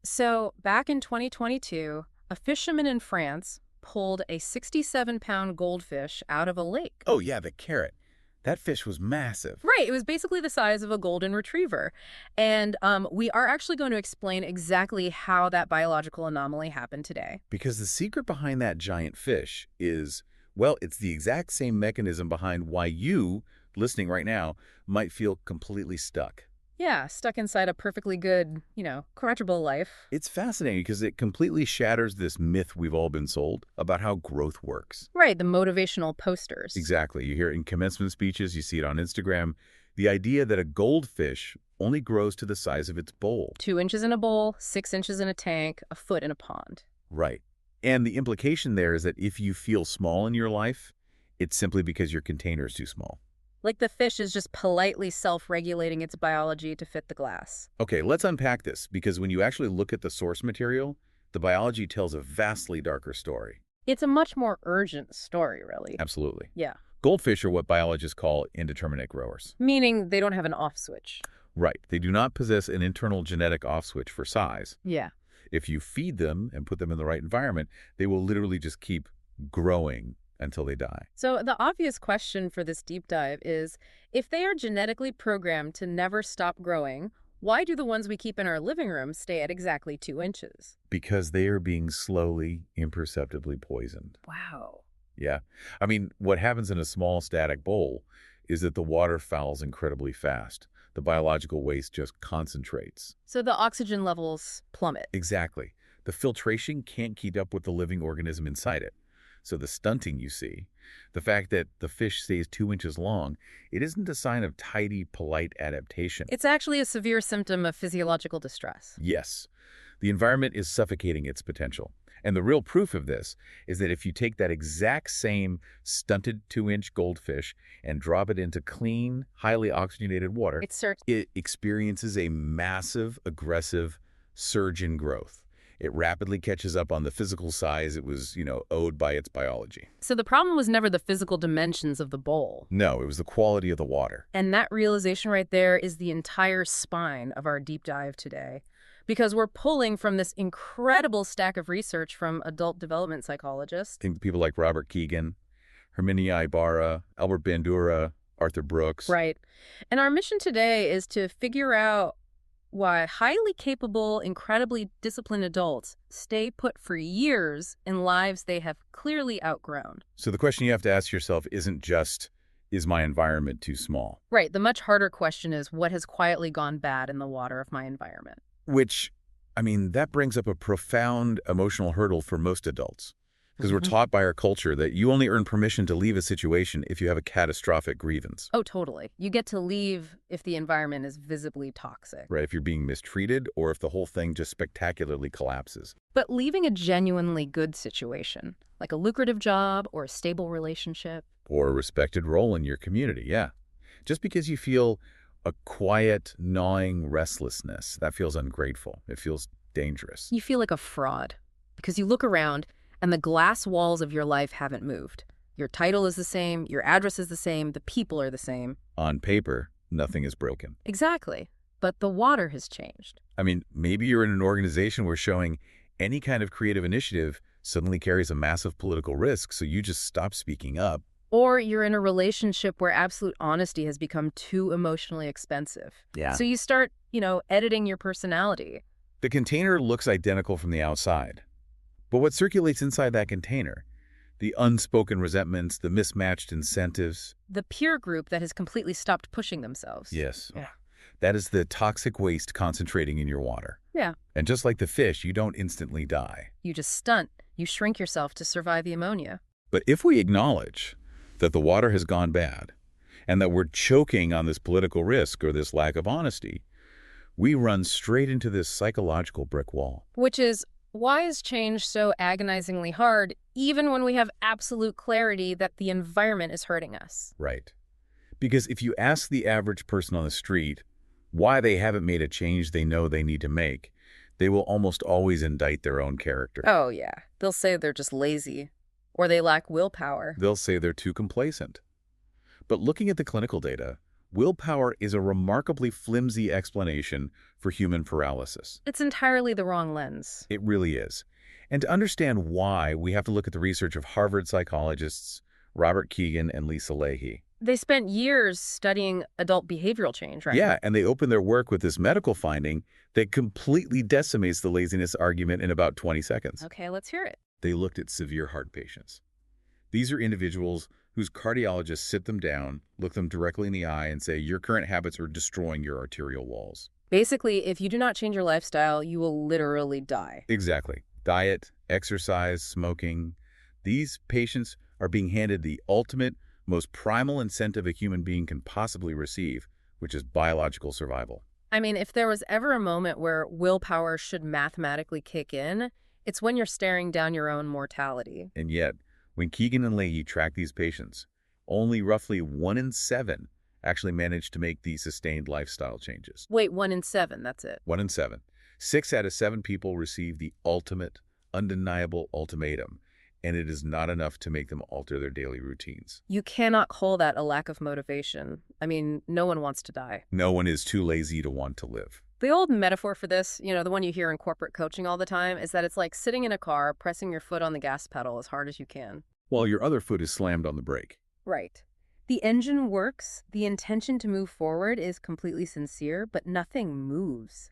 So back in 2022, a fisherman in France pulled a 67-pound goldfish out of a lake. Oh, yeah, the carrot. That fish was massive. Right, it was basically the size of a golden retriever. And we are actually going to explain exactly how that biological anomaly happened today. Because the secret behind that giant fish is, well, it's the exact same mechanism behind why you, listening right now, might feel completely stuck. Yeah, stuck inside a perfectly good, comfortable life. It's fascinating because it completely shatters this myth we've all been sold about how growth works. Right, the motivational posters. Exactly. You hear it in commencement speeches, you see it on Instagram. The idea that a goldfish only grows to the size of its bowl. 2 inches in a bowl, 6 inches in a tank, a foot in a pond. Right. And the implication there is that if you feel small in your life, it's simply because your container is too small. Like the fish is just politely self-regulating its biology to fit the glass. Okay, let's unpack this, because when you actually look at the source material, the biology tells a vastly darker story. It's a much more urgent story, really. Absolutely. Yeah. Goldfish are what biologists call indeterminate growers. Meaning they don't have an off switch. Right. They do not possess an internal genetic off switch for size. Yeah. If you feed them and put them in the right environment, they will literally just keep growing until they die. So the obvious question for this deep dive is, if they are genetically programmed to never stop growing, why do the ones we keep in our living room stay at exactly 2 inches? Because they are being slowly, imperceptibly poisoned. Wow. Yeah. I mean, what happens in a small static bowl is that the water fouls incredibly fast. The biological waste just concentrates. So the oxygen levels plummet. Exactly. The filtration can't keep up with the living organism inside it. So the stunting you see, the fact that the fish stays 2 inches long, it isn't a sign of tidy, polite adaptation. It's actually a severe symptom of physiological distress. Yes. The environment is suffocating its potential. And the real proof of this is that if you take that exact same stunted 2-inch goldfish and drop it into clean, highly oxygenated water, it experiences a massive, aggressive surge in growth. It rapidly catches up on the physical size it was, owed by its biology. So the problem was never the physical dimensions of the bowl. No, it was the quality of the water. And that realization right there is the entire spine of our deep dive today. Because we're pulling from this incredible stack of research from adult development psychologists. Think people like Robert Kegan, Herminia Ibarra, Albert Bandura, Arthur Brooks. Right. And our mission today is to figure out why highly capable, incredibly disciplined adults stay put for years in lives they have clearly outgrown. So the question you have to ask yourself isn't just, is my environment too small? Right. The much harder question is, what has quietly gone bad in the water of my environment? Which, that brings up a profound emotional hurdle for most adults. Because we're taught by our culture that you only earn permission to leave a situation if you have a catastrophic grievance. Oh, totally. You get to leave if the environment is visibly toxic. Right, if you're being mistreated or if the whole thing just spectacularly collapses. But leaving a genuinely good situation, like a lucrative job or a stable relationship. Or a respected role in your community, yeah. Just because you feel a quiet, gnawing restlessness, that feels ungrateful. It feels dangerous. You feel like a fraud because you look around and the glass walls of your life haven't moved. Your title is the same, your address is the same, the people are the same. On paper, nothing is broken. Exactly. But the water has changed. Maybe you're in an organization where showing any kind of creative initiative suddenly carries a massive political risk, so you just stop speaking up. Or you're in a relationship where absolute honesty has become too emotionally expensive. Yeah. So you start, editing your personality. The container looks identical from the outside. But what circulates inside that container? The unspoken resentments, the mismatched incentives. The peer group that has completely stopped pushing themselves. Yes. Yeah. That is the toxic waste concentrating in your water. Yeah. And just like the fish, you don't instantly die. You just stunt. You shrink yourself to survive the ammonia. But if we acknowledge that the water has gone bad and that we're choking on this political risk or this lack of honesty, we run straight into this psychological brick wall. Which is, why is change so agonizingly hard, even when we have absolute clarity that the environment is hurting us? Right. Because if you ask the average person on the street why they haven't made a change they know they need to make, they will almost always indict their own character. Oh, yeah. They'll say they're just lazy, or they lack willpower. They'll say they're too complacent. But looking at the clinical data, Willpower is a remarkably flimsy explanation for human paralysis. It's entirely the wrong lens. It really is. And to understand why, we have to look at the research of Harvard psychologists Robert Kegan and Lisa Lahey. They spent years studying adult behavioral change, right? Yeah, and they opened their work with this medical finding that completely decimates the laziness argument in about 20 seconds. Okay, let's hear it. They looked at severe heart patients. These are individuals whose cardiologists sit them down, look them directly in the eye, and say, your current habits are destroying your arterial walls. Basically, if you do not change your lifestyle, you will literally die. Exactly. Diet, exercise, smoking. These patients are being handed the ultimate, most primal incentive a human being can possibly receive, which is biological survival. I mean, if there was ever a moment where willpower should mathematically kick in, it's when you're staring down your own mortality. And yet, when Kegan and Lahey tracked these patients, only roughly 1 in 7 actually managed to make these sustained lifestyle changes. Wait, 1 in 7, that's it. 1 in 7. 6 out of 7 people received the ultimate, undeniable ultimatum, and it is not enough to make them alter their daily routines. You cannot call that a lack of motivation. I mean, no one wants to die. No one is too lazy to want to live. The old metaphor for this, the one you hear in corporate coaching all the time, is that it's like sitting in a car, pressing your foot on the gas pedal as hard as you can. While your other foot is slammed on the brake. Right. The engine works, the intention to move forward is completely sincere, but nothing moves.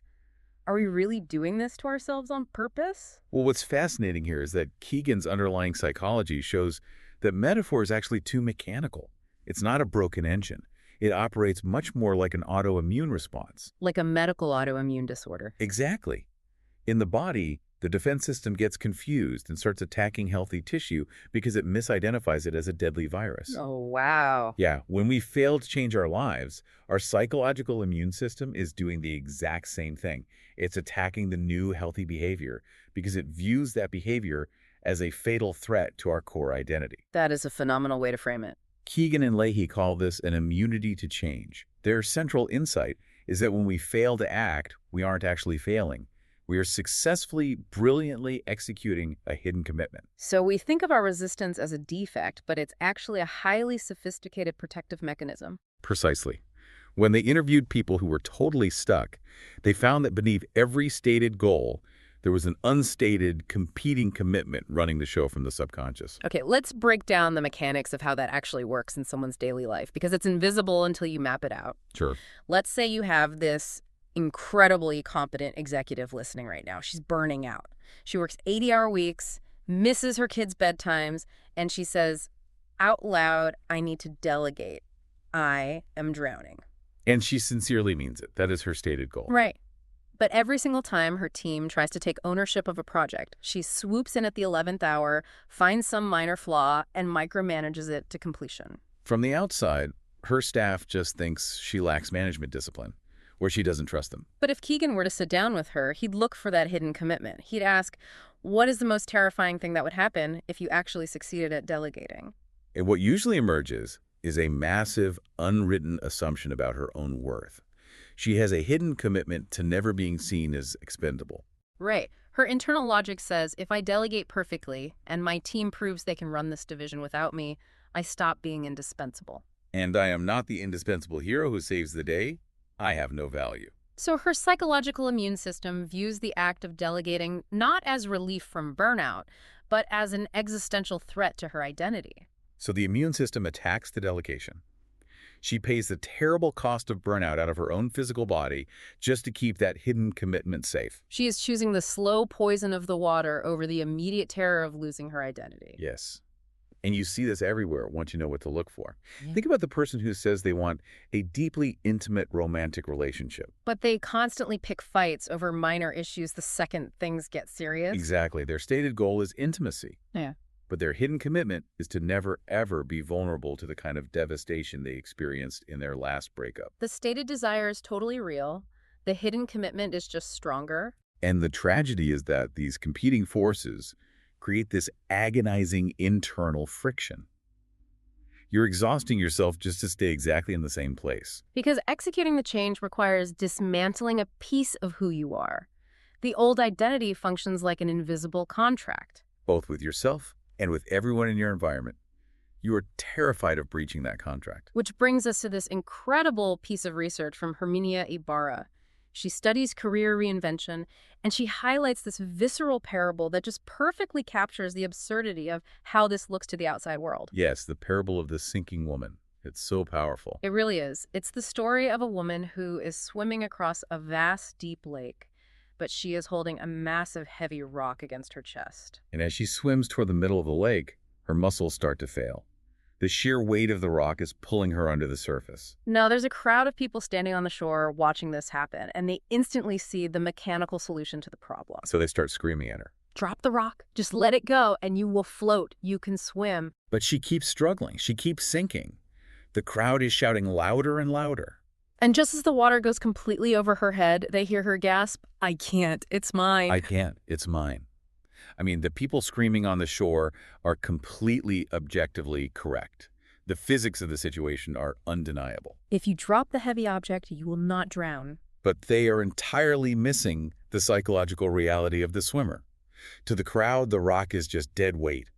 Are we really doing this to ourselves on purpose? Well, what's fascinating here is that Kegan's underlying psychology shows that metaphor is actually too mechanical. It's not a broken engine. It operates much more like an autoimmune response. Like a medical autoimmune disorder. Exactly. In the body, the defense system gets confused and starts attacking healthy tissue because it misidentifies it as a deadly virus. Oh, wow. Yeah, when we fail to change our lives, our psychological immune system is doing the exact same thing. It's attacking the new healthy behavior because it views that behavior as a fatal threat to our core identity. That is a phenomenal way to frame it. Kegan and Lahey call this an immunity to change. Their central insight is that when we fail to act, we aren't actually failing. We are successfully, brilliantly executing a hidden commitment. So we think of our resistance as a defect, but it's actually a highly sophisticated protective mechanism. Precisely. When they interviewed people who were totally stuck, they found that beneath every stated goal, there was an unstated, competing commitment running the show from the subconscious. Okay, let's break down the mechanics of how that actually works in someone's daily life, because it's invisible until you map it out. Sure. Let's say you have this incredibly competent executive listening right now. She's burning out. She works 80-hour weeks, misses her kids' bedtimes, and she says out loud, I need to delegate. I am drowning. And she sincerely means it. That is her stated goal. Right. But every single time her team tries to take ownership of a project, she swoops in at the 11th hour, finds some minor flaw, and micromanages it to completion. From the outside, her staff just thinks she lacks management discipline, or she doesn't trust them. But if Kegan were to sit down with her, he'd look for that hidden commitment. He'd ask, what is the most terrifying thing that would happen if you actually succeeded at delegating? And what usually emerges is a massive, unwritten assumption about her own worth. She has a hidden commitment to never being seen as expendable. Right. Her internal logic says, if I delegate perfectly and my team proves they can run this division without me, I stop being indispensable. And I am not the indispensable hero who saves the day. I have no value. So her psychological immune system views the act of delegating not as relief from burnout, but as an existential threat to her identity. So the immune system attacks the delegation. She pays the terrible cost of burnout out of her own physical body just to keep that hidden commitment safe. She is choosing the slow poison of the water over the immediate terror of losing her identity. Yes. And you see this everywhere once you know what to look for. Yeah. Think about the person who says they want a deeply intimate romantic relationship. But they constantly pick fights over minor issues the second things get serious. Exactly. Their stated goal is intimacy. Yeah. But their hidden commitment is to never, ever be vulnerable to the kind of devastation they experienced in their last breakup. The stated desire is totally real. The hidden commitment is just stronger. And the tragedy is that these competing forces create this agonizing internal friction. You're exhausting yourself just to stay exactly in the same place. Because executing the change requires dismantling a piece of who you are. The old identity functions like an invisible contract. Both with yourself and with everyone in your environment. You are terrified of breaching that contract. Which brings us to this incredible piece of research from Herminia Ibarra. She studies career reinvention, and she highlights this visceral parable that just perfectly captures the absurdity of how this looks to the outside world. Yes, the parable of the sinking woman. It's so powerful. It really is. It's the story of a woman who is swimming across a vast, deep lake, but she is holding a massive, heavy rock against her chest. And as she swims toward the middle of the lake, her muscles start to fail. The sheer weight of the rock is pulling her under the surface. Now, there's a crowd of people standing on the shore watching this happen, and they instantly see the mechanical solution to the problem. So they start screaming at her. Drop the rock, just let it go, and you will float. You can swim. But she keeps struggling. She keeps sinking. The crowd is shouting louder and louder. And just as the water goes completely over her head, they hear her gasp, "I can't, it's mine." I can't. It's mine. I mean, the people screaming on the shore are completely objectively correct. The physics of the situation are undeniable. If you drop the heavy object, you will not drown. But they are entirely missing the psychological reality of the swimmer. To the crowd, the rock is just dead weight.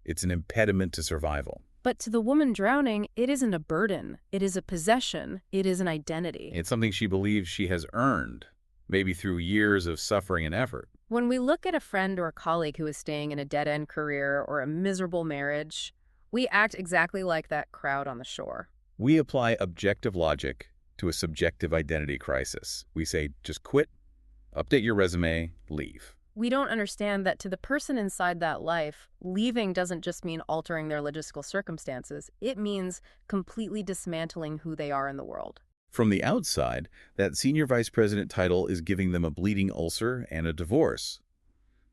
It's an impediment to survival. But to the woman drowning, it isn't a burden. It is a possession. It is an identity. It's something she believes she has earned, maybe through years of suffering and effort. When we look at a friend or a colleague who is staying in a dead-end career or a miserable marriage, we act exactly like that crowd on the shore. We apply objective logic to a subjective identity crisis. We say, just quit, update your resume, leave. We don't understand that to the person inside that life, leaving doesn't just mean altering their logistical circumstances. It means completely dismantling who they are in the world. From the outside, that senior vice president title is giving them a bleeding ulcer and a divorce.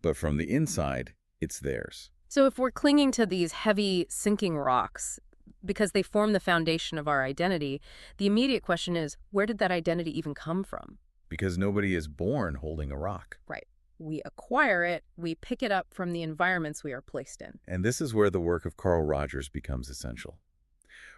But from the inside, it's theirs. So if we're clinging to these heavy, sinking rocks because they form the foundation of our identity, the immediate question is, where did that identity even come from? Because nobody is born holding a rock. Right. We acquire it, we pick it up from the environments we are placed in. And this is where the work of Carl Rogers becomes essential.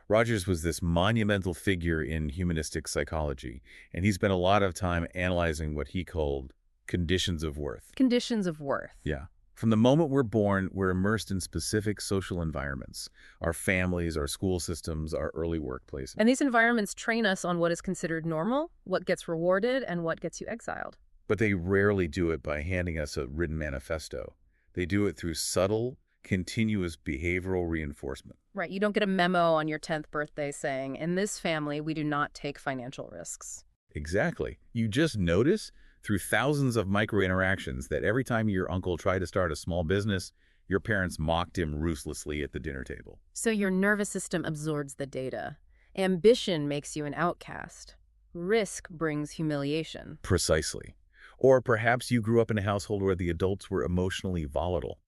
Rogers was this monumental figure in humanistic psychology, and he spent a lot of time analyzing what he called conditions of worth. Conditions of worth. Yeah. From the moment we're born, we're immersed in specific social environments, our families, our school systems, our early workplaces. And these environments train us on what is considered normal, what gets rewarded, and what gets you exiled. But they rarely do it by handing us a written manifesto. They do it through subtle, continuous behavioral reinforcement. Right. You don't get a memo on your 10th birthday saying, in this family, we do not take financial risks. Exactly. You just notice through thousands of micro-interactions that every time your uncle tried to start a small business, your parents mocked him ruthlessly at the dinner table. So your nervous system absorbs the data. Ambition makes you an outcast. Risk brings humiliation. Precisely. Or perhaps you grew up in a household where the adults were emotionally volatile.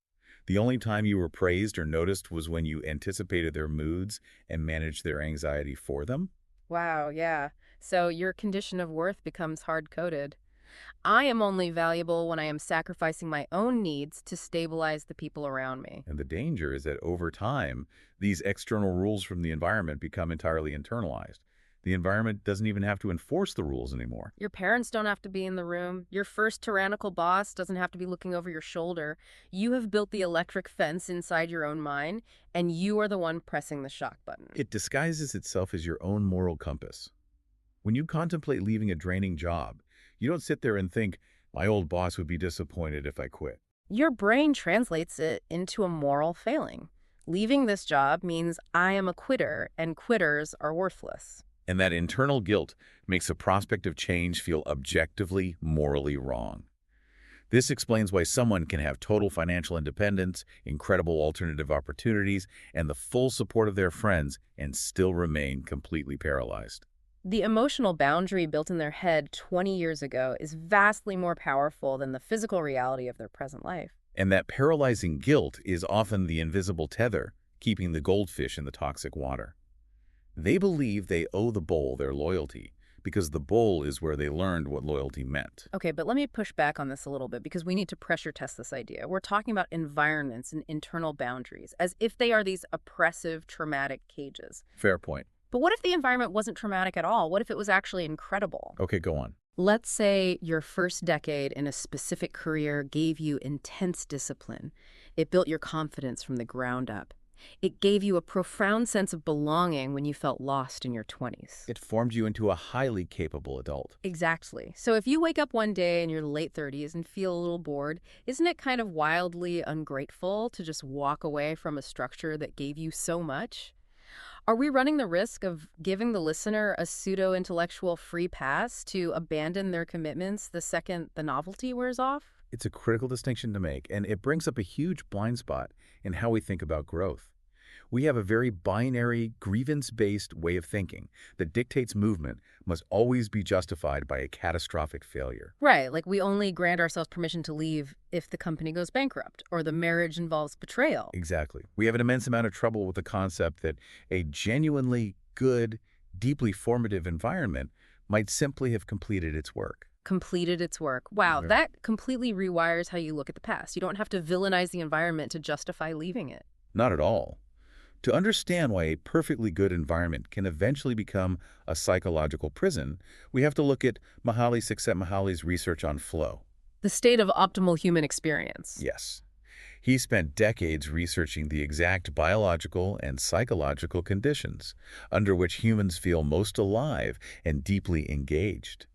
The only time you were praised or noticed was when you anticipated their moods and managed their anxiety for them. Wow, yeah. So your condition of worth becomes hard-coded. I am only valuable when I am sacrificing my own needs to stabilize the people around me. And the danger is that over time, these external rules from the environment become entirely internalized. The environment doesn't even have to enforce the rules anymore. Your parents don't have to be in the room. Your first tyrannical boss doesn't have to be looking over your shoulder. You have built the electric fence inside your own mind, and you are the one pressing the shock button. It disguises itself as your own moral compass. When you contemplate leaving a draining job, you don't sit there and think, my old boss would be disappointed if I quit. Your brain translates it into a moral failing. Leaving this job means I am a quitter, and quitters are worthless. And that internal guilt makes the prospect of change feel objectively, morally wrong. This explains why someone can have total financial independence, incredible alternative opportunities, and the full support of their friends and still remain completely paralyzed. The emotional boundary built in their head 20 years ago is vastly more powerful than the physical reality of their present life. And that paralyzing guilt is often the invisible tether keeping the goldfish in the toxic water. They believe they owe the bowl their loyalty because the bowl is where they learned what loyalty meant. Okay, but let me push back on this a little bit because we need to pressure test this idea. We're talking about environments and internal boundaries as if they are these oppressive, traumatic cages. Fair point. But what if the environment wasn't traumatic at all? What if it was actually incredible? Okay, go on. Let's say your first decade in a specific career gave you intense discipline. It built your confidence from the ground up. It gave you a profound sense of belonging when you felt lost in your 20s. It formed you into a highly capable adult. Exactly. So if you wake up one day in your late 30s and feel a little bored, isn't it kind of wildly ungrateful to just walk away from a structure that gave you so much? Are we running the risk of giving the listener a pseudo-intellectual free pass to abandon their commitments the second the novelty wears off? It's a critical distinction to make, and it brings up a huge blind spot in how we think about growth. We have a very binary, grievance-based way of thinking that dictates movement must always be justified by a catastrophic failure. Right, like we only grant ourselves permission to leave if the company goes bankrupt or the marriage involves betrayal. Exactly. We have an immense amount of trouble with the concept that a genuinely good, deeply formative environment might simply have completed its work. Completed its work. Wow, Yeah. that completely rewires how you look at the past. You don't have to villainize the environment to justify leaving it. Not at all. To understand why a perfectly good environment can eventually become a psychological prison, we have to look at Mihaly Csikszentmihalyi's research on flow. The state of optimal human experience. Yes. He spent decades researching the exact biological and psychological conditions under which humans feel most alive and deeply engaged.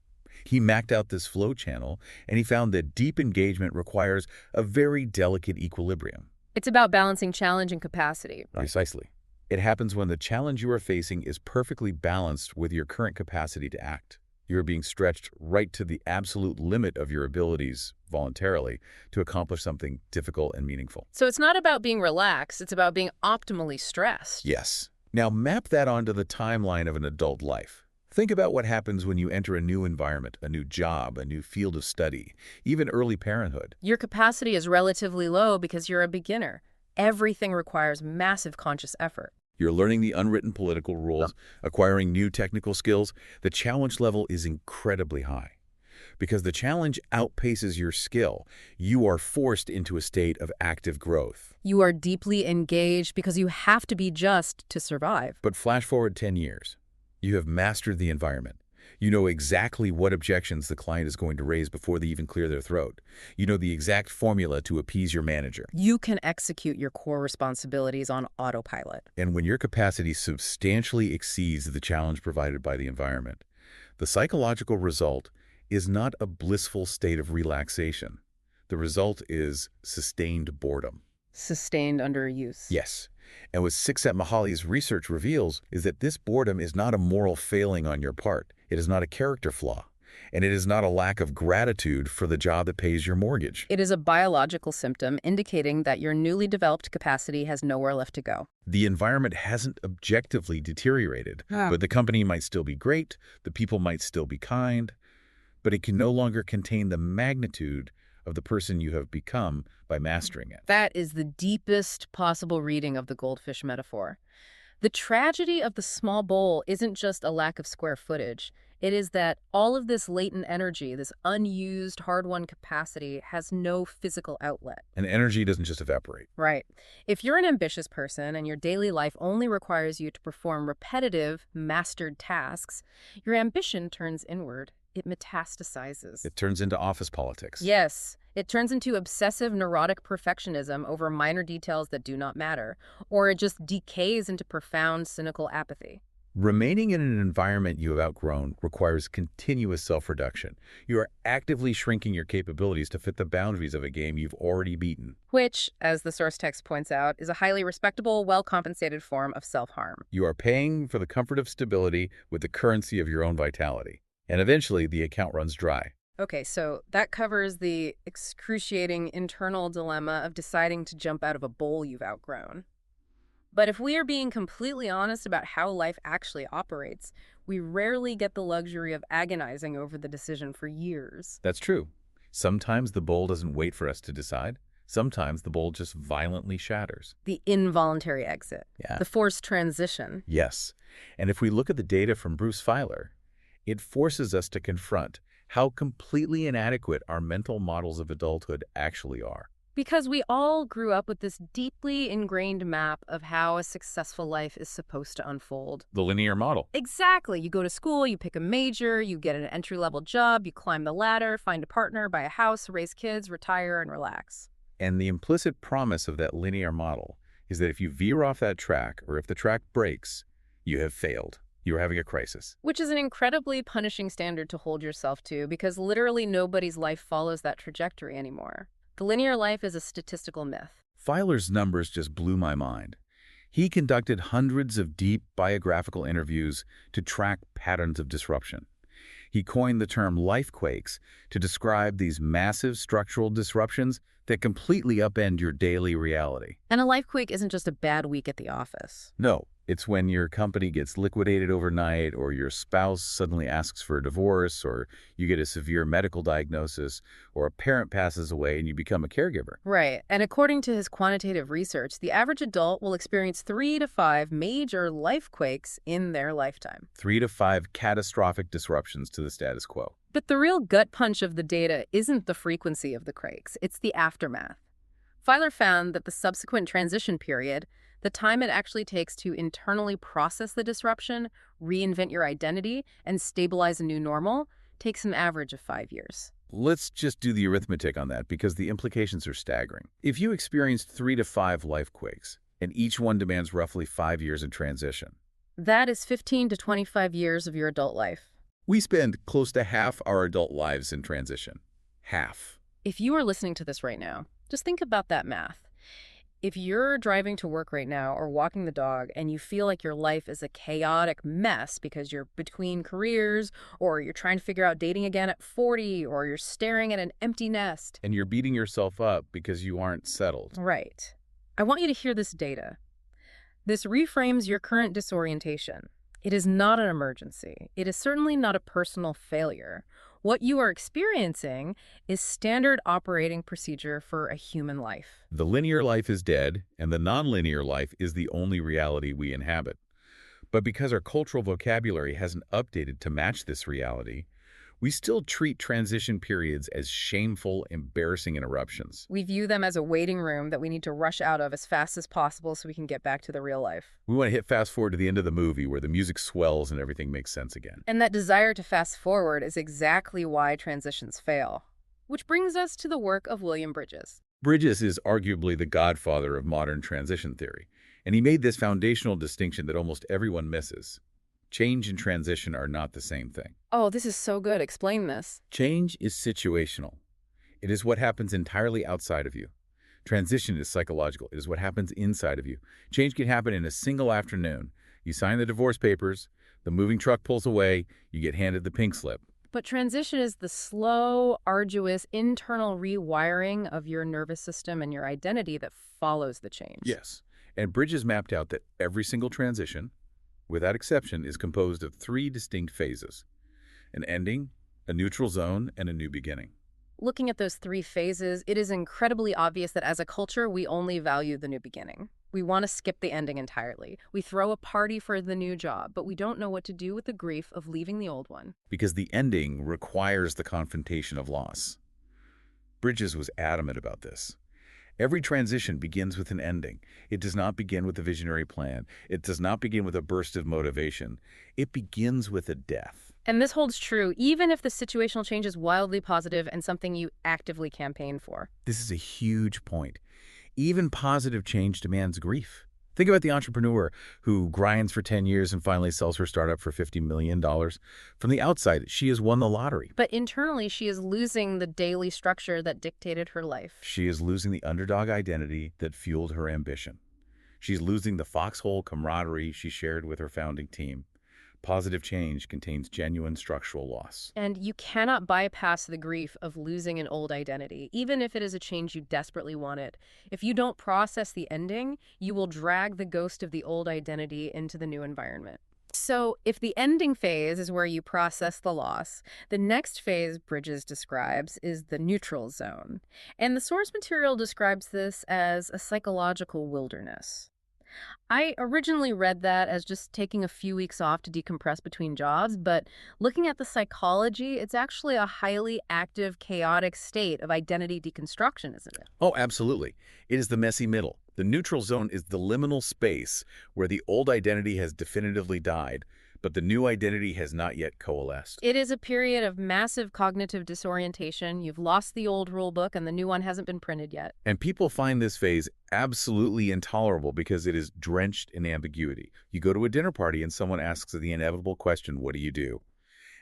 He mapped out this flow channel, and he found that deep engagement requires a very delicate equilibrium. It's about balancing challenge and capacity. Precisely. It happens when the challenge you are facing is perfectly balanced with your current capacity to act. You are being stretched right to the absolute limit of your abilities voluntarily to accomplish something difficult and meaningful. So it's not about being relaxed, it's about being optimally stressed. Yes. Now map that onto the timeline of an adult life. Think about what happens when you enter a new environment, a new job, a new field of study, even early parenthood. Your capacity is relatively low because you're a beginner. Everything requires massive conscious effort. You're learning the unwritten political rules, acquiring new technical skills. The challenge level is incredibly high. Because the challenge outpaces your skill, you are forced into a state of active growth. You are deeply engaged because you have to be just to survive. But flash forward 10 years. You have mastered the environment. You know exactly what objections the client is going to raise before they even clear their throat. You know the exact formula to appease your manager. You can execute your core responsibilities on autopilot. And when your capacity substantially exceeds the challenge provided by the environment, the psychological result is not a blissful state of relaxation. The result is sustained boredom. Sustained underuse. Yes. And what Csikszentmihalyi's research reveals is that this boredom is not a moral failing on your part. It is not a character flaw. And it is not a lack of gratitude for the job that pays your mortgage. It is a biological symptom indicating that your newly developed capacity has nowhere left to go. The environment hasn't objectively deteriorated, but the company might still be great, the people might still be kind, but it can no longer contain the magnitude of the person you have become by mastering it. That is the deepest possible reading of the goldfish metaphor. The tragedy of the small bowl isn't just a lack of square footage. It is that all of this latent energy, this unused, hard-won capacity, has no physical outlet. And energy doesn't just evaporate. Right. If you're an ambitious person and your daily life only requires you to perform repetitive, mastered tasks, your ambition turns inward. It metastasizes. It turns into office politics. Yes. It turns into obsessive neurotic perfectionism over minor details that do not matter, or it just decays into profound cynical apathy. Remaining in an environment you have outgrown requires continuous self-reduction. You are actively shrinking your capabilities to fit the boundaries of a game you've already beaten. Which, as the source text points out, is a highly respectable, well-compensated form of self-harm. You are paying for the comfort of stability with the currency of your own vitality. And eventually, the account runs dry. Okay, so that covers the excruciating internal dilemma of deciding to jump out of a bowl you've outgrown. But if we are being completely honest about how life actually operates, we rarely get the luxury of agonizing over the decision for years. That's true. Sometimes the bowl doesn't wait for us to decide. Sometimes the bowl just violently shatters. The involuntary exit. Yeah. The forced transition. Yes. And if we look at the data from Bruce Feiler, it forces us to confront how completely inadequate our mental models of adulthood actually are. Because we all grew up with this deeply ingrained map of how a successful life is supposed to unfold. The linear model. Exactly. You go to school, you pick a major, you get an entry-level job, you climb the ladder, find a partner, buy a house, raise kids, retire, and relax. And the implicit promise of that linear model is that if you veer off that track, or if the track breaks, you have failed. You're having a crisis. Which is an incredibly punishing standard to hold yourself to because literally nobody's life follows that trajectory anymore. The linear life is a statistical myth. Feiler's numbers just blew my mind. He conducted hundreds of deep biographical interviews to track patterns of disruption. He coined the term lifequakes to describe these massive structural disruptions that completely upend your daily reality. And a lifequake isn't just a bad week at the office. No, it's when your company gets liquidated overnight, or your spouse suddenly asks for a divorce, or you get a severe medical diagnosis, or a parent passes away and you become a caregiver. Right. And according to his quantitative research, the average adult will experience 3 to 5 major lifequakes in their lifetime. 3 to 5 catastrophic disruptions to the status quo. But the real gut punch of the data isn't the frequency of the quakes, it's the aftermath. Feiler found that the subsequent transition period, the time it actually takes to internally process the disruption, reinvent your identity, and stabilize a new normal, takes an average of 5 years. Let's just do the arithmetic on that because the implications are staggering. If you experienced 3 to 5 lifequakes, and each one demands roughly 5 years in transition, that is 15 to 25 years of your adult life. we spend close to half our adult lives in transition. Half. If you are listening to this right now, just think about that math. If you're driving to work right now or walking the dog and you feel like your life is a chaotic mess because you're between careers, or you're trying to figure out dating again at 40, or you're staring at an empty nest. And you're beating yourself up because you aren't settled. Right. I want you to hear this data. This reframes your current disorientation. It is not an emergency. It is certainly not a personal failure. What you are experiencing is standard operating procedure for a human life. The linear life is dead, and the nonlinear life is the only reality we inhabit. But because our cultural vocabulary hasn't updated to match this reality, we still treat transition periods as shameful, embarrassing interruptions. We view them as a waiting room that we need to rush out of as fast as possible so we can get back to the real life. We want to hit fast forward to the end of the movie where the music swells and everything makes sense again. And that desire to fast forward is exactly why transitions fail. Which brings us to the work of William Bridges. Bridges is arguably the godfather of modern transition theory, and he made this foundational distinction that almost everyone misses. Change and transition are not the same thing. Oh, this is so good. Explain this. Change is situational. It is what happens entirely outside of you. Transition is psychological. It is what happens inside of you. Change can happen in a single afternoon. You sign the divorce papers, the moving truck pulls away, you get handed the pink slip. But transition is the slow, arduous, internal rewiring of your nervous system and your identity that follows the change. Yes, and Bridges mapped out that every single transition, without exception, is composed of 3 distinct phases: an ending, a neutral zone, and a new beginning. Looking at those 3 phases, it is incredibly obvious that as a culture, we only value the new beginning. We want to skip the ending entirely. We throw a party for the new job, but we don't know what to do with the grief of leaving the old one. Because the ending requires the confrontation of loss. Bridges was adamant about this. Every transition begins with an ending. It does not begin with a visionary plan. It does not begin with a burst of motivation. It begins with a death. And this holds true even if the situational change is wildly positive and something you actively campaign for. This is a huge point. Even positive change demands grief. Think about the entrepreneur who grinds for 10 years and finally sells her startup for $50 million. From the outside, she has won the lottery. But internally, she is losing the daily structure that dictated her life. She is losing the underdog identity that fueled her ambition. She's losing the foxhole camaraderie she shared with her founding team. Positive change contains genuine structural loss. And you cannot bypass the grief of losing an old identity, even if it is a change you desperately wanted. If you don't process the ending, you will drag the ghost of the old identity into the new environment. So if the ending phase is where you process the loss, the next phase Bridges describes is the neutral zone. And the source material describes this as a psychological wilderness. I originally read that as just taking a few weeks off to decompress between jobs, but looking at the psychology, it's actually a highly active, chaotic state of identity deconstruction, isn't it? Oh, absolutely. It is the messy middle. The neutral zone is the liminal space where the old identity has definitively died, but the new identity has not yet coalesced. It is a period of massive cognitive disorientation. You've lost the old rule book and the new one hasn't been printed yet. And people find this phase absolutely intolerable because it is drenched in ambiguity. You go to a dinner party and someone asks the inevitable question, what do you do?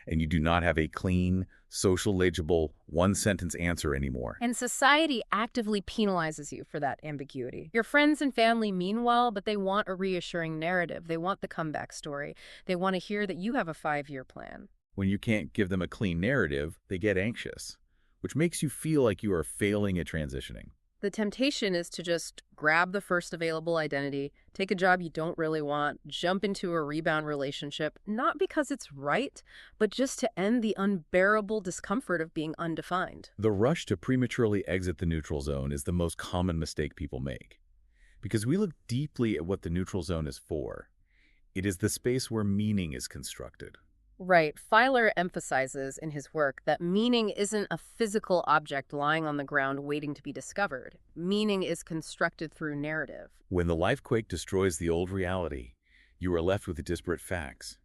And you do not have a clean, social, legible, one-sentence answer anymore. And society actively penalizes you for that ambiguity. Your friends and family mean well, but they want a reassuring narrative. They want the comeback story. They want to hear that you have a 5-year plan. When you can't give them a clean narrative, they get anxious, which makes you feel like you are failing at transitioning. The temptation is to just grab the first available identity, take a job you don't really want, jump into a rebound relationship, not because it's right, but just to end the unbearable discomfort of being undefined. The rush to prematurely exit the neutral zone is the most common mistake people make. Because we look deeply at what the neutral zone is for. It is the space where meaning is constructed. Right. Feiler emphasizes in his work that meaning isn't a physical object lying on the ground waiting to be discovered. Meaning is constructed through narrative. When the life quake destroys the old reality, you are left with the disparate facts.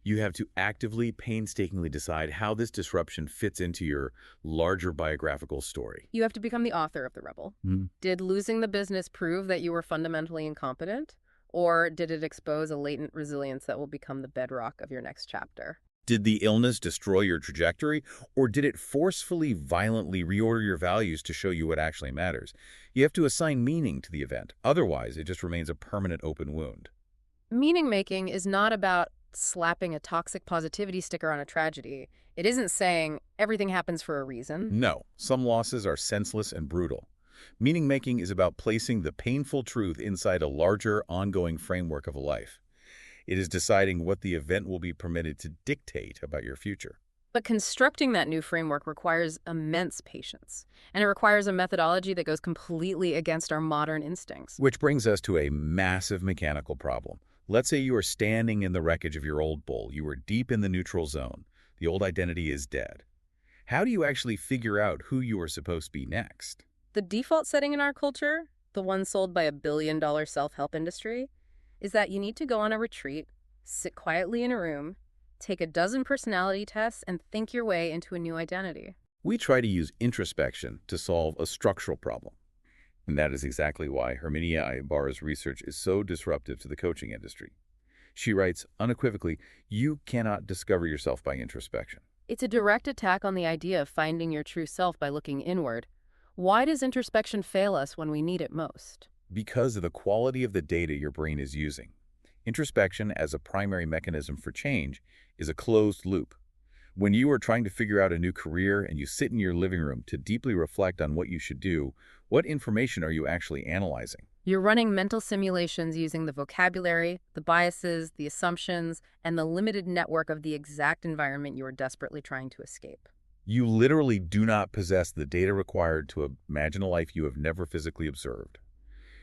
You have to actively, painstakingly decide how this disruption fits into your larger biographical story. You have to become the author of the rebel. Did losing the business prove that you were fundamentally incompetent? Or did it expose a latent resilience that will become the bedrock of your next chapter? Did the illness destroy your trajectory, or did it forcefully, violently reorder your values to show you what actually matters? You have to assign meaning to the event. Otherwise, it just remains a permanent open wound. Meaning-making is not about slapping a toxic positivity sticker on a tragedy. It isn't saying everything happens for a reason. No, some losses are senseless and brutal. Meaning-making is about placing the painful truth inside a larger, ongoing framework of a life. It is deciding what the event will be permitted to dictate about your future. But constructing that new framework requires immense patience, and it requires a methodology that goes completely against our modern instincts. Which brings us to a massive mechanical problem. Let's say you are standing in the wreckage of your old bull. You are deep in the neutral zone. The old identity is dead. How do you actually figure out who you are supposed to be next? The default setting in our culture, the one sold by a billion-dollar self-help industry, is that you need to go on a retreat, sit quietly in a room, take a dozen personality tests, and think your way into a new identity. We try to use introspection to solve a structural problem. And that is exactly why Herminia Ibarra's research is so disruptive to the coaching industry. She writes unequivocally, you cannot discover yourself by introspection. It's a direct attack on the idea of finding your true self by looking inward. Why does introspection fail us when we need it most? Because of the quality of the data your brain is using. Introspection, as a primary mechanism for change, is a closed loop. When you are trying to figure out a new career and you sit in your living room to deeply reflect on what you should do, what information are you actually analyzing? You're running mental simulations using the vocabulary, the biases, the assumptions, and the limited network of the exact environment you are desperately trying to escape. You literally do not possess the data required to imagine a life you have never physically observed.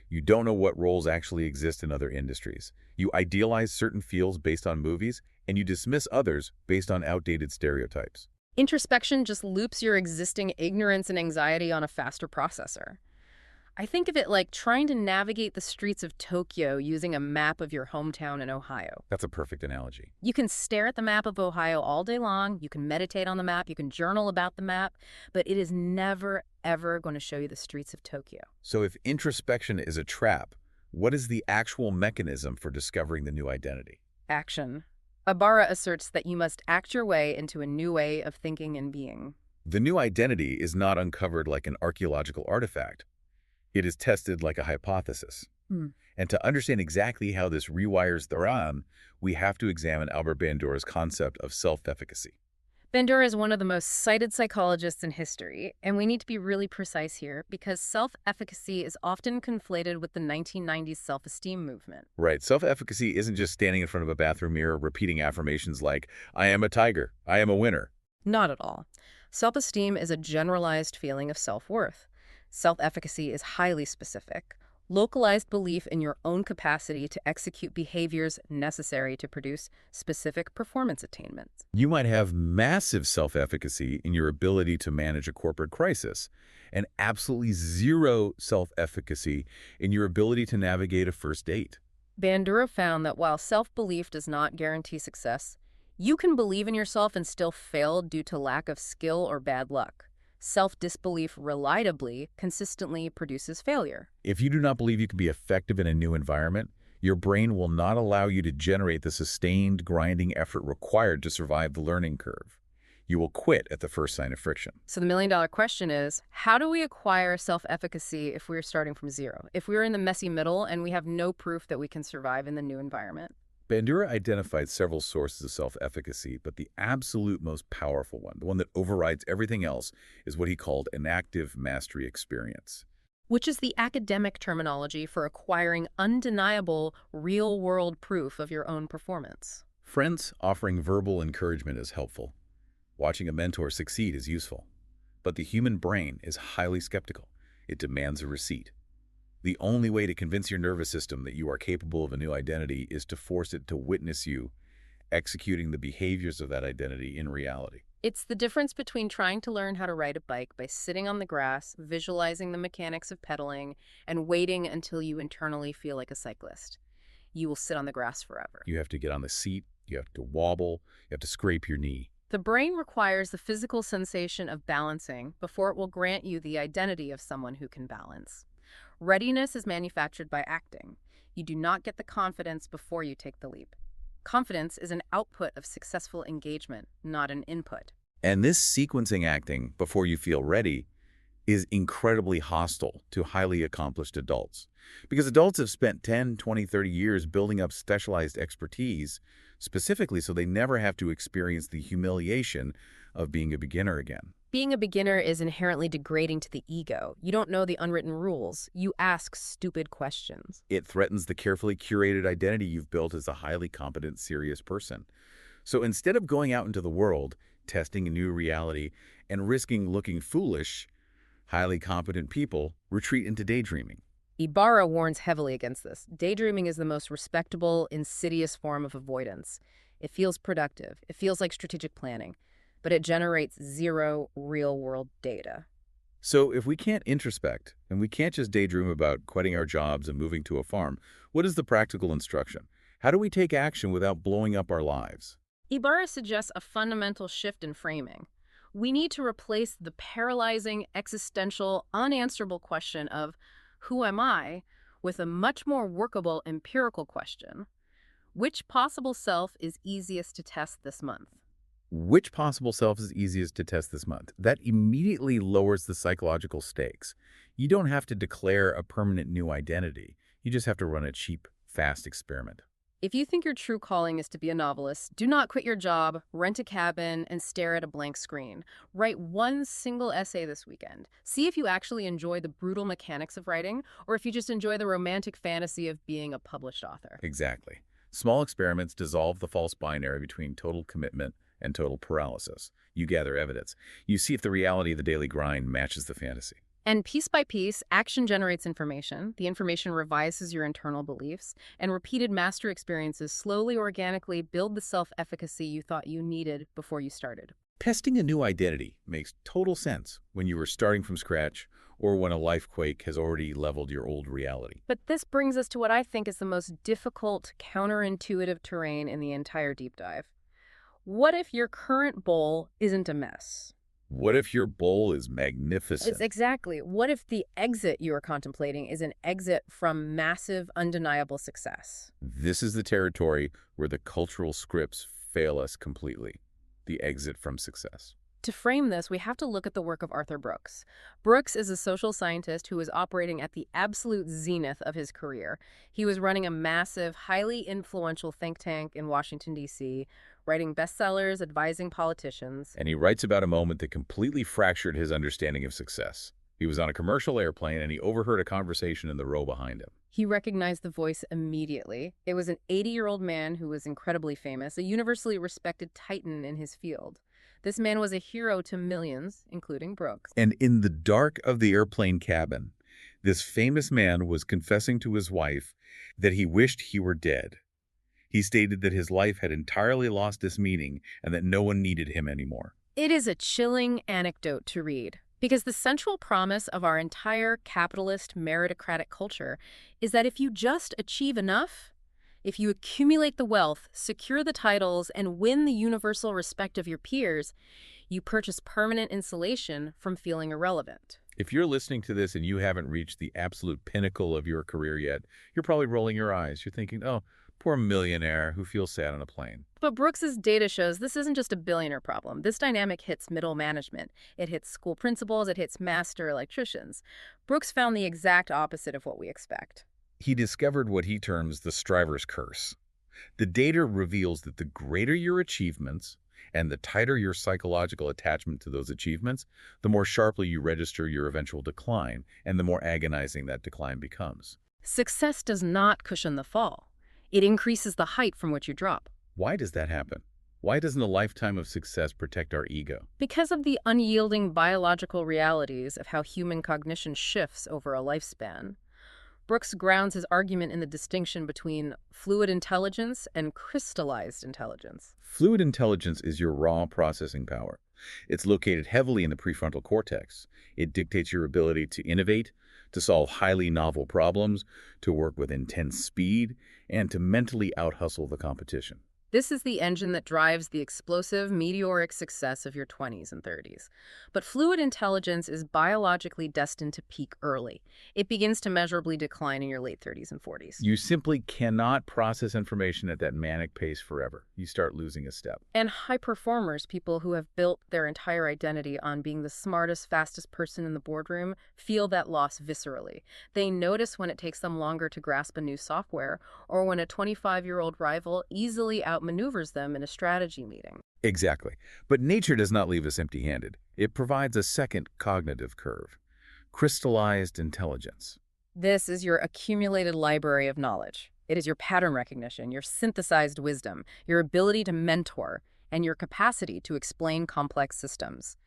You don't know what roles actually exist in other industries. You idealize certain fields based on movies, and you dismiss others based on outdated stereotypes. Introspection just loops your existing ignorance and anxiety on a faster processor. I think of it like trying to navigate the streets of Tokyo using a map of your hometown in Ohio. That's a perfect analogy. You can stare at the map of Ohio all day long, you can meditate on the map, you can journal about the map, but it is never, ever going to show you the streets of Tokyo. So if introspection is a trap, what is the actual mechanism for discovering the new identity? Action. Ibarra asserts that you must act your way into a new way of thinking and being. The new identity is not uncovered like an archaeological artifact. It is tested like a hypothesis. And to understand exactly how this rewires the brain, we have to examine Albert Bandura's concept of self-efficacy. Bandura is one of the most cited psychologists in history, and we need to be really precise here because self-efficacy is often conflated with the 1990s self-esteem movement. Right. Self-efficacy isn't just standing in front of a bathroom mirror repeating affirmations like, I am a tiger, I am a winner. Not at all. Self-esteem is a generalized feeling of self-worth. Self-efficacy is highly specific, localized belief in your own capacity to execute behaviors necessary to produce specific performance attainments. You might have massive self-efficacy in your ability to manage a corporate crisis, and absolutely zero self-efficacy in your ability to navigate a first date. Bandura found that while self-belief does not guarantee success, you can believe in yourself and still fail due to lack of skill or bad luck. Self-disbelief reliably, consistently produces failure. If you do not believe you can be effective in a new environment, your brain will not allow you to generate the sustained, grinding effort required to survive the learning curve. You will quit at the first sign of friction. So the million-dollar question is, how do we acquire self-efficacy if we're starting from zero? If we're in the messy middle and we have no proof that we can survive in the new environment? Bandura identified several sources of self-efficacy, but the absolute most powerful one, the one that overrides everything else, is what he called an active mastery experience. Which is the academic terminology for acquiring undeniable, real-world proof of your own performance. Friends offering verbal encouragement is helpful. Watching a mentor succeed is useful. But the human brain is highly skeptical. It demands a receipt. The only way to convince your nervous system that you are capable of a new identity is to force it to witness you executing the behaviors of that identity in reality. It's the difference between trying to learn how to ride a bike by sitting on the grass, visualizing the mechanics of pedaling, and waiting until you internally feel like a cyclist. You will sit on the grass forever. You have to get on the seat, you have to wobble, you have to scrape your knee. The brain requires the physical sensation of balancing before it will grant you the identity of someone who can balance. Readiness is manufactured by acting. You do not get the confidence before you take the leap. Confidence is an output of successful engagement, not an input. And this sequencing acting before you feel ready is incredibly hostile to highly accomplished adults. Because adults have spent 10, 20, 30 years building up specialized expertise, specifically so they never have to experience the humiliation of being a beginner again. Being a beginner is inherently degrading to the ego. You don't know the unwritten rules. You ask stupid questions. It threatens the carefully curated identity you've built as a highly competent, serious person. So instead of going out into the world, testing a new reality, and risking looking foolish, highly competent people retreat into daydreaming. Ibarra warns heavily against this. Daydreaming is the most respectable, insidious form of avoidance. It feels productive. It feels like strategic planning. But it generates zero real-world data. So if we can't introspect, and we can't just daydream about quitting our jobs and moving to a farm, what is the practical instruction? How do we take action without blowing up our lives? Ibarra suggests a fundamental shift in framing. We need to replace the paralyzing, existential, unanswerable question of, who am I, with a much more workable, empirical question. Which possible self is easiest to test this month? Which possible self is easiest to test this month? That immediately lowers the psychological stakes. You don't have to declare a permanent new identity. You just have to run a cheap, fast experiment. If you think your true calling is to be a novelist, do not quit your job, rent a cabin, and stare at a blank screen. Write one single essay this weekend. See if you actually enjoy the brutal mechanics of writing, or if you just enjoy the romantic fantasy of being a published author. Exactly. Small experiments dissolve the false binary between total commitment and total paralysis. You gather evidence. You see if the reality of the daily grind matches the fantasy. And piece by piece, action generates information. The information revises your internal beliefs, and repeated master experiences slowly, organically build the self-efficacy you thought you needed before you started. Testing a new identity makes total sense when you were starting from scratch or when a life quake has already leveled your old reality. But this brings us to what I think is the most difficult, counterintuitive terrain in the entire deep dive. What if your current bowl isn't a mess? What if your bowl is magnificent? Exactly. What if the exit you are contemplating is an exit from massive, undeniable success? This is the territory where the cultural scripts fail us completely. The exit from success. To frame this, we have to look at the work of Arthur Brooks. Brooks is a social scientist who was operating at the absolute zenith of his career. He was running a massive, highly influential think tank in Washington, D.C., writing bestsellers, advising politicians. And he writes about a moment that completely fractured his understanding of success. He was on a commercial airplane and he overheard a conversation in the row behind him. He recognized the voice immediately. It was an 80-year-old man who was incredibly famous, a universally respected titan in his field. This man was a hero to millions, including Brooks. And in the dark of the airplane cabin, this famous man was confessing to his wife that he wished he were dead. He stated that his life had entirely lost its meaning and that no one needed him anymore. It is a chilling anecdote to read, because the central promise of our entire capitalist meritocratic culture is that if you just achieve enough, If you accumulate the wealth, secure the titles, and win the universal respect of your peers, you purchase permanent insulation from feeling irrelevant. If you're listening to this and you haven't reached the absolute pinnacle of your career yet, you're probably rolling your eyes. You're thinking, oh, poor millionaire who feels sad on a plane. But Brooks's data shows this isn't just a billionaire problem. This dynamic hits middle management. It hits school principals. It hits master electricians. Brooks found the exact opposite of what we expect. He discovered what he terms the striver's curse. The data reveals that the greater your achievements and the tighter your psychological attachment to those achievements, the more sharply you register your eventual decline, and the more agonizing that decline becomes. Success does not cushion the fall. It increases the height from which you drop. Why does that happen? Why doesn't a lifetime of success protect our ego? Because of the unyielding biological realities of how human cognition shifts over a lifespan. Brooks grounds his argument in the distinction between fluid intelligence and crystallized intelligence. Fluid intelligence is your raw processing power. It's located heavily in the prefrontal cortex. It dictates your ability to innovate, to solve highly novel problems, to work with intense speed, and to mentally out-hustle the competition. This is the engine that drives the explosive, meteoric success of your 20s and 30s. But fluid intelligence is biologically destined to peak early. It begins to measurably decline in your late 30s and 40s. You simply cannot process information at that manic pace forever. You start losing a step. And high performers, people who have built their entire identity on being the smartest, fastest person in the boardroom, feel that loss viscerally. They notice when it takes them longer to grasp a new software, or when a 25-year-old rival easily outmaneuvers them in a strategy meeting. Exactly. But nature does not leave us empty-handed. It provides a second cognitive curve: crystallized intelligence. This is your accumulated library of knowledge. It is your pattern recognition, your synthesized wisdom, your ability to mentor, and your capacity to explain complex systems.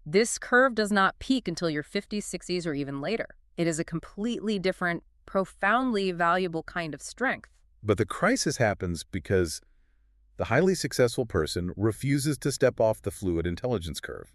This curve does not peak until your 50s, 60s, or even later. It is a completely different, profoundly valuable kind of strength. But the crisis happens because the highly successful person refuses to step off the fluid intelligence curve.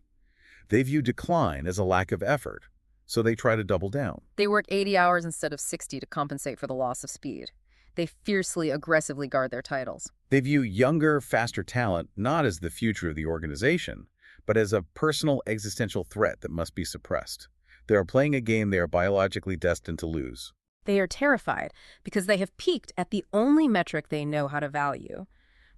They view decline as a lack of effort, so they try to double down. They work 80 hours instead of 60 to compensate for the loss of speed. They fiercely, aggressively guard their titles. They view younger, faster talent not as the future of the organization, but as a personal existential threat that must be suppressed. They are playing a game they are biologically destined to lose. They are terrified because they have peaked at the only metric they know how to value.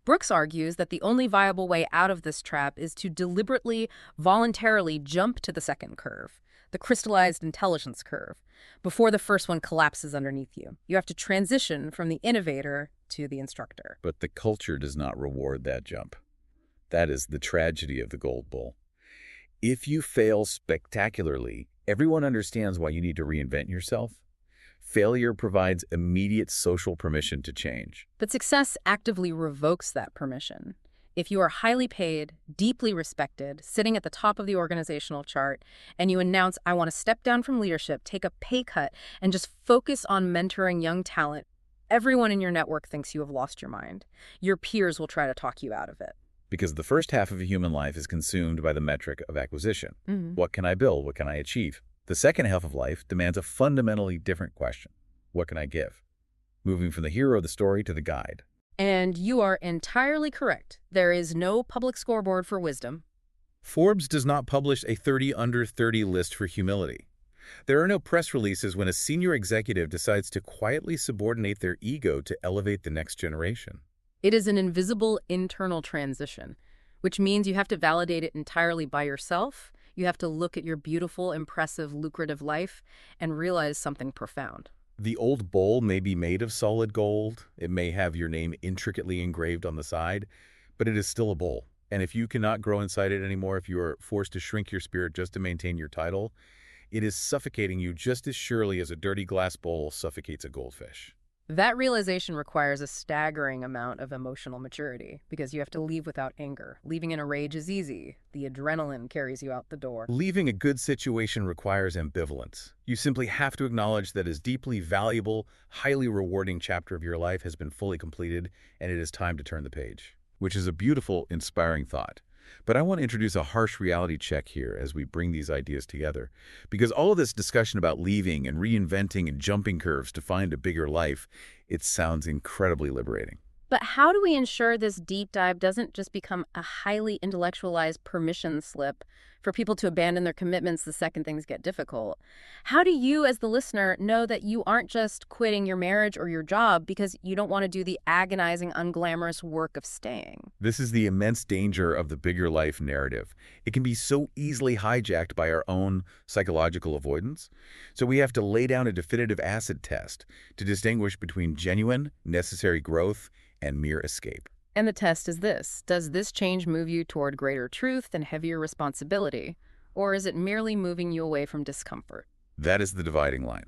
Brooks argues that the only viable way out of this trap is to deliberately, voluntarily jump to the second curve, the crystallized intelligence curve, before the first one collapses underneath you. You have to transition from the innovator to the instructor. But the culture does not reward that jump. That is the tragedy of the gold bull. If you fail spectacularly, everyone understands why you need to reinvent yourself. Failure provides immediate social permission to change. But success actively revokes that permission. If you are highly paid, deeply respected, sitting at the top of the organizational chart, and you announce, I want to step down from leadership, take a pay cut, and just focus on mentoring young talent, everyone in your network thinks you have lost your mind. Your peers will try to talk you out of it. Because the first half of a human life is consumed by the metric of acquisition. What can I build? What can I achieve? The second half of life demands a fundamentally different question. What can I give? Moving from the hero of the story to the guide. And you are entirely correct. There is no public scoreboard for wisdom. Forbes does not publish a 30 under 30 list for humility. There are no press releases when a senior executive decides to quietly subordinate their ego to elevate the next generation. It is an invisible internal transition, which means you have to validate it entirely by yourself. You have to look at your beautiful, impressive, lucrative life and realize something profound. The old bowl may be made of solid gold. It may have your name intricately engraved on the side, but it is still a bowl. And if you cannot grow inside it anymore, if you are forced to shrink your spirit just to maintain your title, it is suffocating you just as surely as a dirty glass bowl suffocates a goldfish. That realization requires a staggering amount of emotional maturity because you have to leave without anger. Leaving in a rage is easy. The adrenaline carries you out the door. Leaving a good situation requires ambivalence. You simply have to acknowledge that a deeply valuable, highly rewarding chapter of your life has been fully completed, and it is time to turn the page. Which is a beautiful, inspiring thought. But I want to introduce a harsh reality check here as we bring these ideas together. Because all of this discussion about leaving and reinventing and jumping curves to find a bigger life It sounds incredibly liberating. But how do we ensure this deep dive doesn't just become a highly intellectualized permission slip for people to abandon their commitments the second things get difficult? How do you, as the listener, know that you aren't just quitting your marriage or your job because you don't want to do the agonizing, unglamorous work of staying? This is the immense danger of the bigger life narrative. It can be so easily hijacked by our own psychological avoidance. So we have to lay down a definitive acid test to distinguish between genuine, necessary growth and mere escape. And the test is this. Does this change move you toward greater truth and heavier responsibility? Or is it merely moving you away from discomfort? That is the dividing line.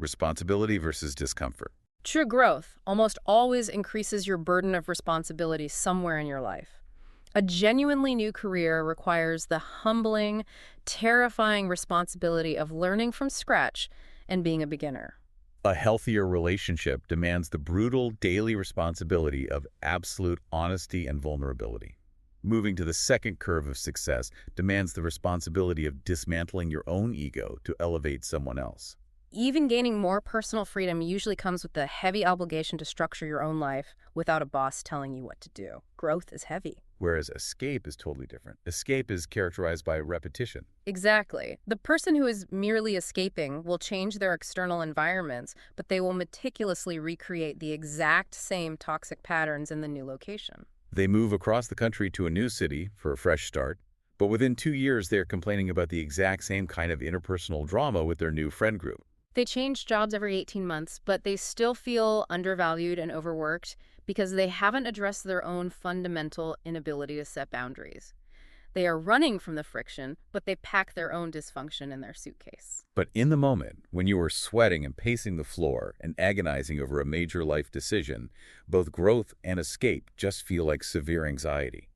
Responsibility versus discomfort. True growth almost always increases your burden of responsibility somewhere in your life. A genuinely new career requires the humbling, terrifying responsibility of learning from scratch and being a beginner. A healthier relationship demands the brutal daily responsibility of absolute honesty and vulnerability. Moving to the second curve of success demands the responsibility of dismantling your own ego to elevate someone else. Even gaining more personal freedom usually comes with the heavy obligation to structure your own life without a boss telling you what to do. Growth is heavy. Whereas escape is totally different. Escape is characterized by repetition. Exactly. The person who is merely escaping will change their external environments, but they will meticulously recreate the exact same toxic patterns in the new location. They move across the country to a new city for a fresh start, but within 2 years they're complaining about the exact same kind of interpersonal drama with their new friend group. They change jobs every 18 months, but they still feel undervalued and overworked because they haven't addressed their own fundamental inability to set boundaries. They are running from the friction, but they pack their own dysfunction in their suitcase. But in the moment, when you are sweating and pacing the floor and agonizing over a major life decision, both growth and escape just feel like severe anxiety.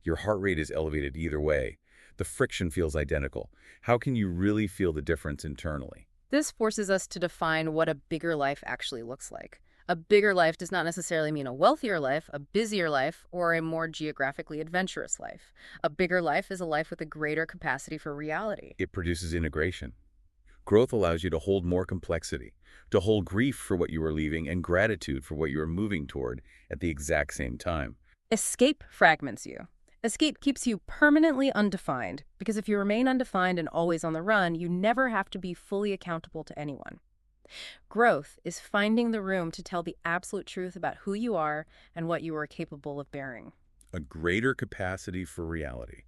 Your heart rate is elevated either way. The friction feels identical. How can you really feel the difference internally? This forces us to define what a bigger life actually looks like. A bigger life does not necessarily mean a wealthier life, a busier life, or a more geographically adventurous life. A bigger life is a life with a greater capacity for reality. It produces integration. Growth allows you to hold more complexity, to hold grief for what you are leaving and gratitude for what you are moving toward at the exact same time. Escape fragments you. Escape keeps you permanently undefined, because if you remain undefined and always on the run, you never have to be fully accountable to anyone. Growth is finding the room to tell the absolute truth about who you are and what you are capable of bearing. A greater capacity for reality.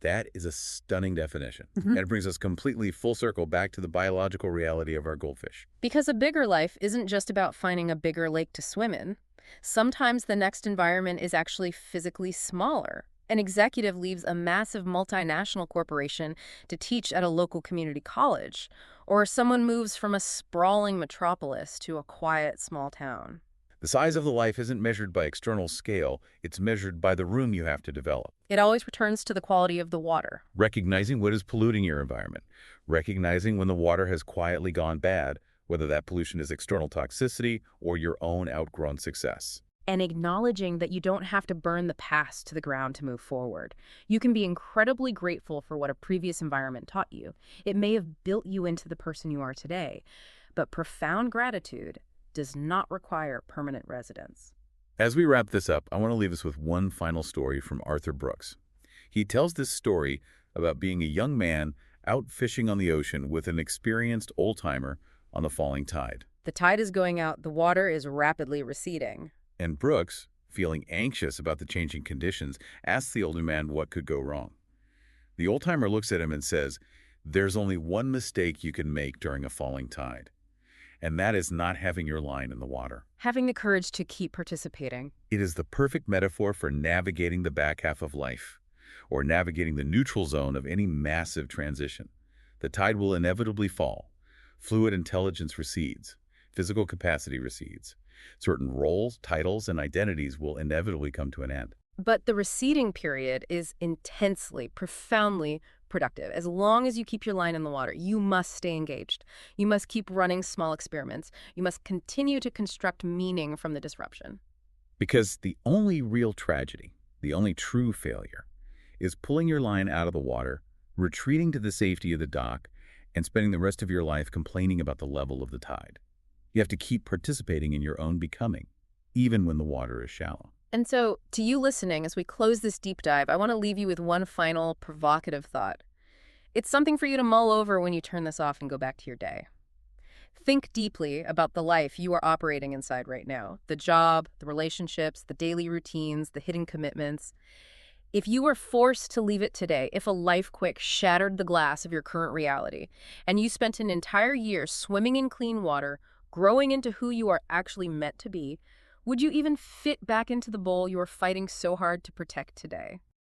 That is a stunning definition. And it brings us completely full circle back to the biological reality of our goldfish. Because a bigger life isn't just about finding a bigger lake to swim in. Sometimes the next environment is actually physically smaller. An executive leaves a massive multinational corporation to teach at a local community college, or someone moves from a sprawling metropolis to a quiet small town. The size of the life isn't measured by external scale, it's measured by the room you have to develop. It always returns to the quality of the water. Recognizing what is polluting your environment. Recognizing when the water has quietly gone bad, whether that pollution is external toxicity or your own outgrown success. And acknowledging that you don't have to burn the past to the ground to move forward. You can be incredibly grateful for what a previous environment taught you. It may have built you into the person you are today, but profound gratitude does not require permanent residence. As we wrap this up, I want to leave us with one final story from Arthur Brooks. He tells this story about being a young man out fishing on the ocean with an experienced old-timer on the falling tide. The tide is going out, the water is rapidly receding. And Brooks, feeling anxious about the changing conditions, asks the older man what could go wrong. The old-timer looks at him and says, "There's only one mistake you can make during a falling tide, and that is not having your line in the water." Having the courage to keep participating. It is the perfect metaphor for navigating the back half of life, or navigating the neutral zone of any massive transition. The tide will inevitably fall. Fluid intelligence recedes. Physical capacity recedes. Certain roles, titles, and identities will inevitably come to an end. But the receding period is intensely, profoundly productive. As long as you keep your line in the water, you must stay engaged. You must keep running small experiments. You must continue to construct meaning from the disruption. Because the only real tragedy, the only true failure, is pulling your line out of the water, retreating to the safety of the dock, and spending the rest of your life complaining about the level of the tide. You have to keep participating in your own becoming, even when the water is shallow. And so, to you listening, as we close this deep dive, I want to leave you with one final provocative thought. It's something for you to mull over when you turn this off and go back to your day. Think deeply about the life you are operating inside right now, the job, the relationships, the daily routines, the hidden commitments. If you were forced to leave it today, if a life quake shattered the glass of your current reality, and you spent an entire year swimming in clean water, growing into who you are actually meant to be, would you even fit back into the bowl you are fighting so hard to protect today?